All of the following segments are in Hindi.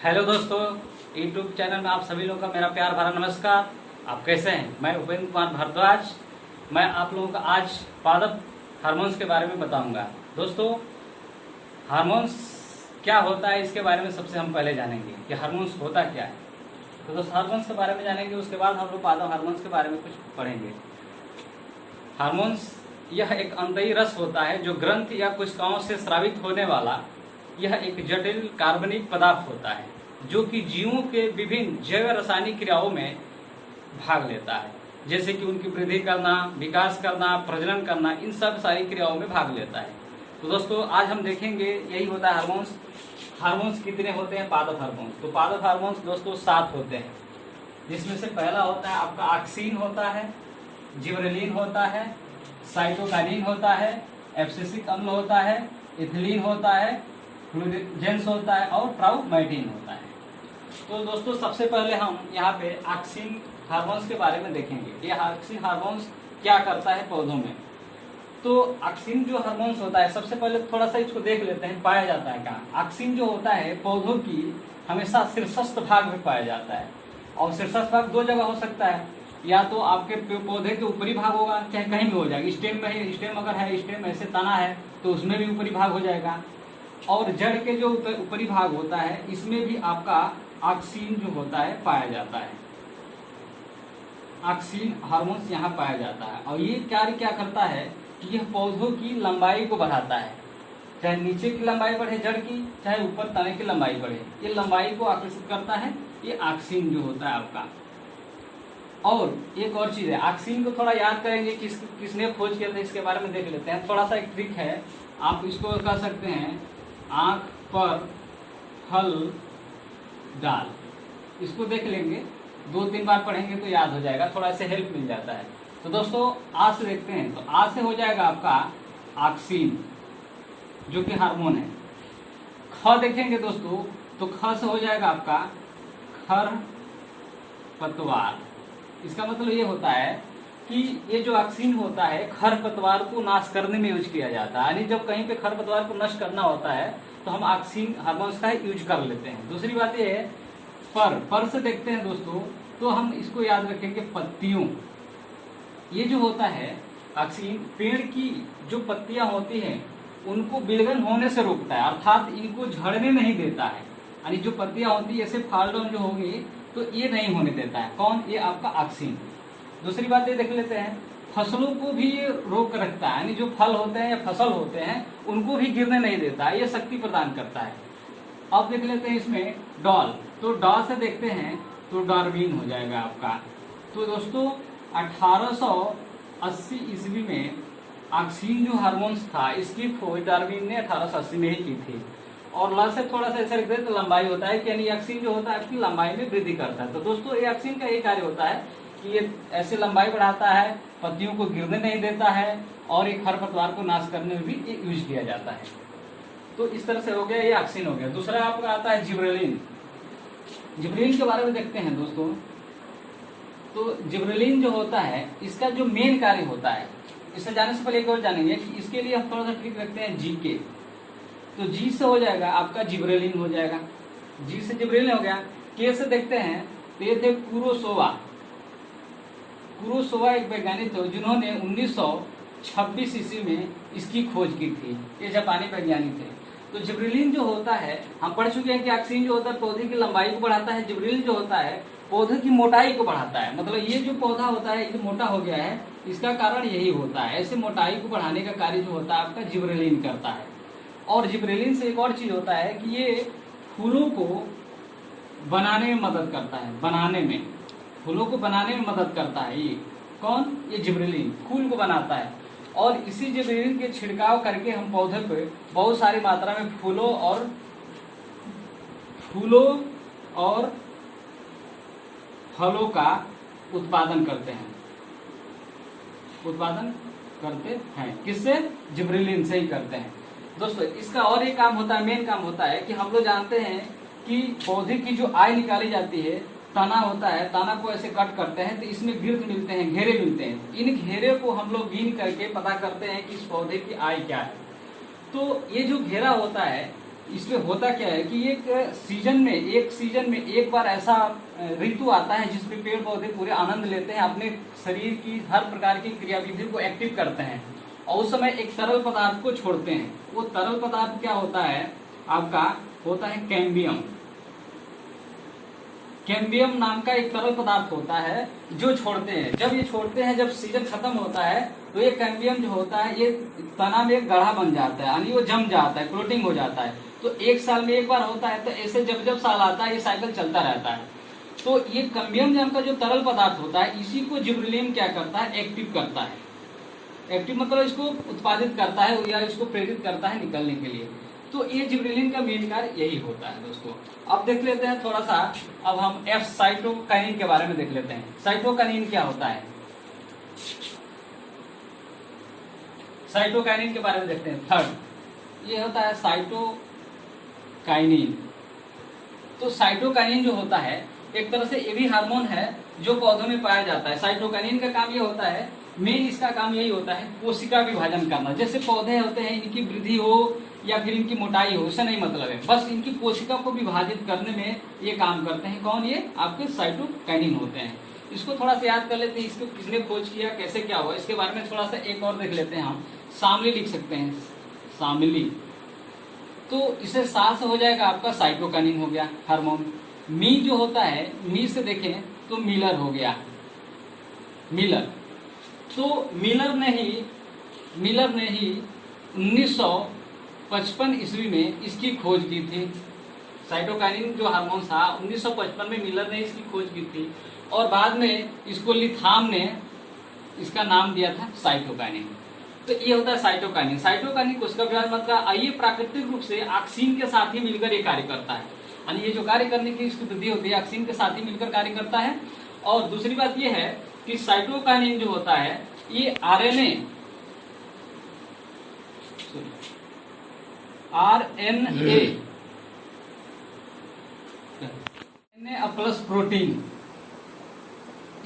हेलो दोस्तों, यूट्यूब चैनल में आप सभी लोगों का मेरा प्यार भरा नमस्कार। आप कैसे हैं? मैं उपेंद्र कुमार भारद्वाज। मैं आप लोगों को आज पादप हार्मोन्स के बारे में बताऊंगा। दोस्तों, हार्मोन्स क्या होता है इसके बारे में सबसे हम पहले जानेंगे कि हार्मोन्स होता क्या है। तो दोस्तों, हार्मोन्स के बारे में जानेंगे, उसके बाद हम लोग पादप हार्मोन्स के बारे में कुछ पढ़ेंगे। हार्मोन्स यह एक अंतही रस होता है जो ग्रंथि या कोशिकाओं से स्रावित होने वाला यह एक जटिल कार्बनिक पदार्थ होता है जो कि जीवों के विभिन्न जैव रासायनिक क्रियाओं में भाग लेता है, जैसे कि उनकी वृद्धि करना, विकास करना, प्रजनन करना, इन सब सारी क्रियाओं में भाग लेता है। तो दोस्तों, आज हम देखेंगे यही होता है हार्मोन्स। हार्मोन्स कितने होते हैं? पादप हार्मोन्स। तो पादप हार्मोन्स दोस्तों 7 होते हैं, जिसमें से पहला होता है आपका ऑक्सिन होता है, जिबरेलिन होता है, साइटोकाइनिन होता है, एब्सिसिक अम्ल होता है, इथिलीन होता है, फ्लूरेजेंस होता है और ट्राउमेटिन होता है। तो दोस्तों, सबसे पहले हम यहाँ पे ऑक्सिन हार्मोन्स के बारे में देखेंगे। ये ऑक्सिन हार्मोन्स क्या करता है पौधों में। तो ऑक्सिन जो हार्मोन्स होता है, सबसे पहले थोड़ा सा इसको देख लेते हैं पाया जाता है कहाँ। ऑक्सिन जो होता है पौधों की हमेशा शीर्षस्थ भाग में पाया जाता है, और शीर्षस्थ भाग 2 जगह हो सकता है। या तो आपके पौधे के ऊपरी भाग होगा, चाहे कहीं भी हो जाएगा। स्टेम में है, स्टेम अगर है, स्टेम ऐसे तना है तो उसमें भी ऊपरी भाग हो जाएगा। और जड़ के जो ऊपरी भाग होता है इसमें भी आपका ऑक्सिन जो होता है पाया जाता है। ऑक्सिन हार्मोन्स यहाँ पाया जाता है, और ये कार्य क्या करता है कि यह पौधों की लंबाई को बढ़ाता है। चाहे नीचे की लंबाई बढ़े जड़ की, चाहे ऊपर तने की लंबाई बढ़े, ये लंबाई को आकर्षित करता है ये ऑक्सिन जो होता है आपका। और एक और चीज है, ऑक्सिन को थोड़ा याद करेंगे किसने खोज किया था, इसके बारे में देख लेते हैं। थोड़ा सा एक ट्रिक है, आप इसको कह सकते हैं आंख पर फल डाल। इसको देख लेंगे, 2-3 बार पढ़ेंगे तो याद हो जाएगा, थोड़ा से हेल्प मिल जाता है। तो दोस्तों, आ से देखते हैं, तो आ से हो जाएगा आपका ऑक्सिन जो कि हार्मोन है। ख देखेंगे दोस्तों, तो ख से हो जाएगा आपका खरपतवार। इसका मतलब ये होता है कि ये जो ऑक्सिन होता है खरपतवार को नाश करने में यूज किया जाता है। यानी जब कहीं पे खरपतवार को नष्ट करना होता है तो हम ऑक्सिन हार्मोन्स का यूज कर लेते हैं। दूसरी बात ये है, पर से देखते हैं दोस्तों, तो हम इसको याद रखेंगे पत्तियों। ये जो होता है ऑक्सिन पेड़ की जो पत्तियां होती हैं उनको विलगन होने से रोकता है, अर्थात इनको झड़ने नहीं देता है। यानी जो पत्तियां होती है ऐसे फॉल डाउन जो होगी तो ये नहीं होने देता है। कौन? ये आपका ऑक्सिन। दूसरी बात ये देख लेते हैं, फसलों को भी ये रोक रखता है, यानी जो फल होते हैं या फसल होते हैं उनको भी गिरने नहीं देता है, ये शक्ति प्रदान करता है। अब देख लेते हैं इसमें डॉल। तो डॉल से देखते हैं तो डार्विन हो जाएगा आपका। तो दोस्तों, 1880 ईस्वी में ऑक्सिन जो हार्मोन्स था इसकी खोज डार्विन ने 1880 में ही की थी। और ला से थोड़ा सा ऐसा लिखते हैं तो लंबाई होता है, यानी ऑक्सिन जो होता है आपकी लंबाई में वृद्धि करता है। तो दोस्तों, ये ऑक्सिन का ये कार्य होता है कि ये ऐसे लंबाई बढ़ाता है, पत्तियों को गिरने नहीं देता है, और ये खरपतवार को नाश करने में भी ये यूज किया जाता है। तो इस तरह से हो गया, ये ऑक्सिन हो गया। दूसरा आपका आता है जिब्रेलिन। जिब्रेलिन के बारे में देखते हैं दोस्तों। तो जिब्रेलिन जो होता है इसका जो मेन कार्य होता है, इससे जाने से पहले एक और जानेंगे कि इसके लिए हम थोड़ा सा ट्रिक रखते हैं जी के। तो जी से हो जाएगा आपका जिब्रेलिन हो जाएगा, जी से जिब्रेलिन हो गया। के से देखते हैं तो ये थे कुरोसोवा। कुरोसोवा एक वैज्ञानिक थे जिन्होंने 1926 ईस्वी में इसकी खोज की थी। ये जापानी वैज्ञानिक थे। तो जिब्रेलिन जो होता है, हम पढ़ चुके हैं कि ऑक्सिन जो होता है पौधे की लंबाई को बढ़ाता है, जिब्रेलिन जो होता है पौधे की मोटाई को बढ़ाता है। मतलब ये जो पौधा होता है ये मोटा हो गया है, इसका कारण यही होता है। ऐसे मोटाई को बढ़ाने का कार्य जो होता है आपका जिब्रेलिन करता है। और जिब्रेलिन से एक और चीज होता है कि ये फूलों को बनाने में मदद करता है, बनाने में, फूलों को बनाने में मदद करता है। ये कौन? ये जिब्रेलिन फूल को बनाता है। और इसी जिब्रेलिन के छिड़काव करके हम पौधे पे बहुत सारी मात्रा में फूलों और फलों का उत्पादन करते हैं। किससे? जिब्रेलिन से ही करते हैं। दोस्तों, इसका और एक काम होता है, मेन काम होता है कि हम लोग जानते हैं कि पौधे की जो आय निकाली जाती है, तना होता है, तना को ऐसे कट करते हैं तो इसमें गिर्द मिलते हैं, घेरे मिलते हैं। इन घेरे को हम लोग बीन करके पता करते हैं कि इस पौधे की आय क्या है। तो ये जो घेरा होता है इसमें होता क्या है कि एक सीजन में एक बार ऐसा ऋतु आता है जिसमें पेड़ पौधे पूरे आनंद लेते हैं, अपने शरीर की हर प्रकार की क्रियाविधि को एक्टिव करते हैं और उस समय एक तरल पदार्थ को छोड़ते हैं। वो तरल पदार्थ क्या होता है आपका, होता है कैम्बियम। कैम्बियम नाम का एक तरल पदार्थ होता है जो छोड़ते हैं। जब ये छोड़ते हैं, जब सीजन खत्म होता है तो ये कैम्बियम जो होता है ये तना में एक गढ़ा बन जाता है, यानी वो जम जाता है, क्लोटिंग हो जाता है। तो एक साल में एक बार होता है, तो ऐसे जब जब साल आता है ये साइकिल चलता रहता है। तो ये कैम्बियम नाम का जो तरल पदार्थ होता है इसी को जिब्रेलिन क्या करता है, एक्टिव करता है। एक्टिव मतलब इसको उत्पादित करता है या इसको प्रेरित करता है निकलने के लिए। तो ये जिब्रेलिन का मेन कार्य यही होता है दोस्तों। अब देख लेते हैं थोड़ा सा, अब हम एफ साइटोकाइनिन के बारे में देख लेते हैं। साइटोकाइनिन क्या होता है, साइटोकाइनिन के बारे में देखते हैं। थर्ड ये होता है साइटोकाइनिन। तो साइटोकाइनिन जो होता है एक तरह से ये भी हार्मोन है जो पौधों में पाया जाता है। साइटोकाइनिन का काम ये होता है, मेन इसका काम यही होता है कोशिका विभाजन करना। जैसे पौधे होते हैं, इनकी वृद्धि हो या फिर इनकी मोटाई हो, इससे नहीं मतलब है, बस इनकी कोशिका को विभाजित करने में ये काम करते हैं। कौन, ये आपके साइटोकाइनिन होते हैं। इसको थोड़ा सा याद कर लेते हैं, इसको किसने खोज किया, कैसे क्या हुआ, इसके बारे में थोड़ा सा एक और देख लेते हैं हम। शामली लिख सकते हैं, शामली। तो इसे सा से हो जाएगा आपका साइटोकाइनिन हो गया हार्मोन। मी जो होता है, मी से देखें तो मिलर हो गया, मिलर। तो मिलर ने ही 1955 ईस्वी में इसकी खोज की थी। साइटोकाइनिन जो हार्मोन था 1955 में मिलर ने इसकी खोज की थी और बाद में इसको लिथाम ने इसका नाम दिया था साइटोकाइनिन। तो ये होता है साइटोकाइनिन। साइटोकाइनिन कोशिका विभाजन मतलब ये प्राकृतिक रूप से ऑक्सीन के साथ ही मिलकर ये कार्य करता है, यानी ये जो कार्य करने की इसकी वृद्धि होती है ऑक्सीन के साथ ही मिलकर कार्य करता है। और दूसरी बात ये है कि साइटोकाइनिन जो होता है ये आरएनए प्लस प्रोटीन,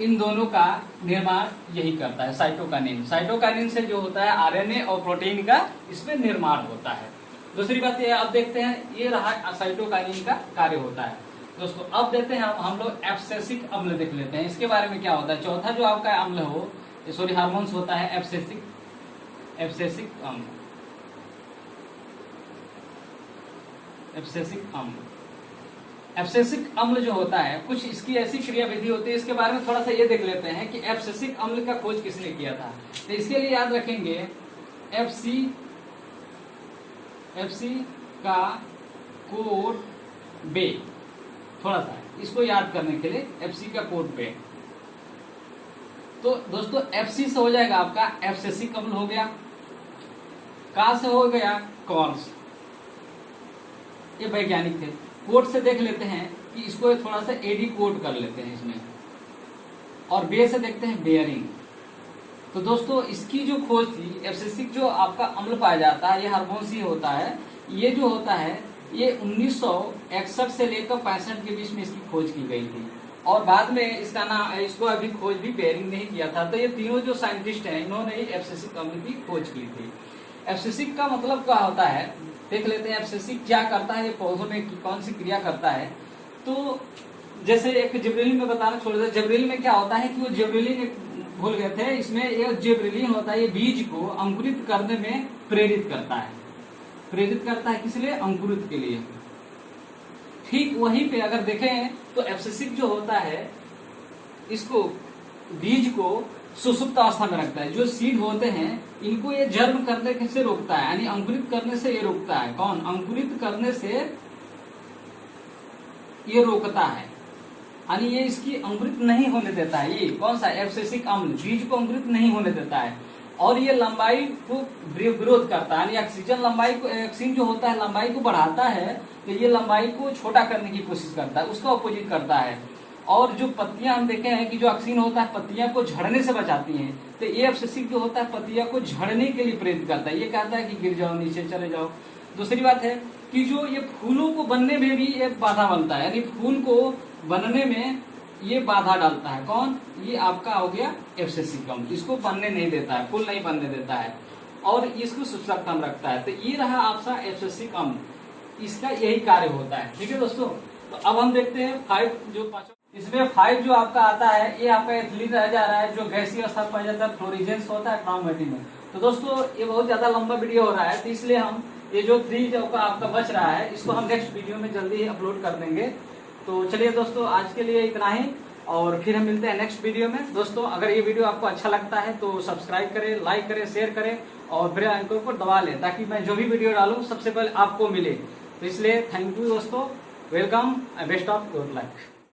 इन दोनों का निर्माण यही करता है साइटोकाइनिन। साइटोकाइनिन से जो होता है आरएनए और प्रोटीन का इसमें निर्माण होता है। दूसरी बात ये, अब देखते हैं ये रहा साइटोकाइनिन का कार्य होता है दोस्तों। अब देखते हैं हम लोग एब्सेसिक अम्ल देख लेते हैं, इसके बारे में क्या होता है। चौथा जो आपका अम्ल हो, सॉरी हार्मोन्स होता है एब्सेसिक अम्ल। एब्सेसिक अम्ल जो होता है कुछ इसकी ऐसी क्रियाविधि होती है, इसके बारे में थोड़ा सा ये देख लेते हैं कि एब्सेसिक अम्ल का खोज किसने किया था। तो इसके लिए याद रखेंगे एफसी का कोड बे, थोड़ा सा इसको याद करने के लिए एफसी का कोड बे। तो दोस्तों एफसी से हो जाएगा आपका एब्सेसिक अम्ल हो गया, का से हो गया कॉर्स, ये वैज्ञानिक थे। कोड से देख लेते हैं कि इसको थोड़ा सा एडी कोड कर लेते हैं इसमें, और बे से देखते हैं बेयरिंग। तो दोस्तों इसकी जो खोज थी, एब्सेसिक जो आपका अम्ल पाया जाता है ये हार्मोन ही होता है, ये जो होता है ये 1961 से लेकर 65 के बीच में इसकी खोज की गई थी और बाद में इसका नाम, इसको अभी खोज भी बेयरिंग ने ही किया था। तो ये तीनों जो साइंटिस्ट हैं इन्होंने ही एब्सेसिक अम्ल की खोज की थी। एब्सेसिक का मतलब क्या होता है देख लेते हैं। एब्सेसिक क्या करता है, ये पौधों में कौन सी क्रिया करता है। तो जैसे एक जिब्रेलिन में बताना छोड़ दे, जिब्रेलिन में क्या होता है कि वो जिब्रेलिन भूल गए थे, इसमें ये जिब्रेलिन होता है ये बीज को अंकुरित करने में प्रेरित करता है। प्रेरित करता है किस लिए, अंकुरित के लिए। ठीक वहीं पे अगर देखें तो एब्सेसिक जो होता है इसको बीज को सुसुप्त अवस्था में रखता है। जो सीड होते हैं इनको ये जन्म करने से रोकता है, यानी अंकुरित करने से ये रोकता है। कौन, अंकुरित करने से ये रोकता है, यानी ये इसकी अंकुरित नहीं होने देता है। ये कौन सा, एब्सेसिक अम्ल बीज को अंकुरित नहीं होने देता है और ये लंबाई को विरोध करता है, यानी ऑक्सीजन लंबाई को, ऑक्सीजन जो होता है लंबाई को बढ़ाता है, तो ये लंबाई को छोटा करने की कोशिश करता है, उसका अपोजिट करता है। और जो पत्तियां हम देखे हैं कि जो ऑक्सीजन होता है पत्तियां को झड़ने से बचाती हैं, तो ये एब्सेसिक जो होता है पत्तियां को झड़ने के लिए प्रेरित करता है। ये कहता है कि गिर जाओ, नीचे चले जाओ। दूसरी बात है कि जो ये फूलों को बनने में भी ये बाधा बनता है, यानी फूल को बनने में ये बाधा डालता है। कौन, ये आपका हो गया एब्सेसिक अम्ल, इसको बनने नहीं देता है, फूल नहीं बनने देता है और इसको सुसुप्त रखता है। तो ये रहा आपका एब्सेसिक अम्ल। इसका यही कार्य होता है। ठीक है दोस्तों, तो अब हम देखते हैं 5 जो पांचों, इसमें 5 जो आपका आता है ये आपका एथिलीन रह जा रहा है, जो गैसीय अवस्था में पाया जाता है, फ्लोरिजेंस होता है क्रोमैटिन में। तो दोस्तों ये बहुत ज्यादा लंबा वीडियो हो रहा है, तो इसलिए हम ये जो 3 जो का आपका बच रहा है इसको हम नेक्स्ट वीडियो में जल्दी ही अपलोड कर देंगे। तो चलिए दोस्तों आज के लिए इतना ही, और फिर हम मिलते हैं नेक्स्ट वीडियो में। दोस्तों अगर ये वीडियो आपको अच्छा लगता है तो सब्सक्राइब करें, लाइक करें, शेयर करें और बेल आइकन को दबा लें, ताकि मैं जो भी वीडियो डालूं सबसे पहले आपको मिले। तो इसलिए थैंक यू दोस्तों, welcome, best of good luck.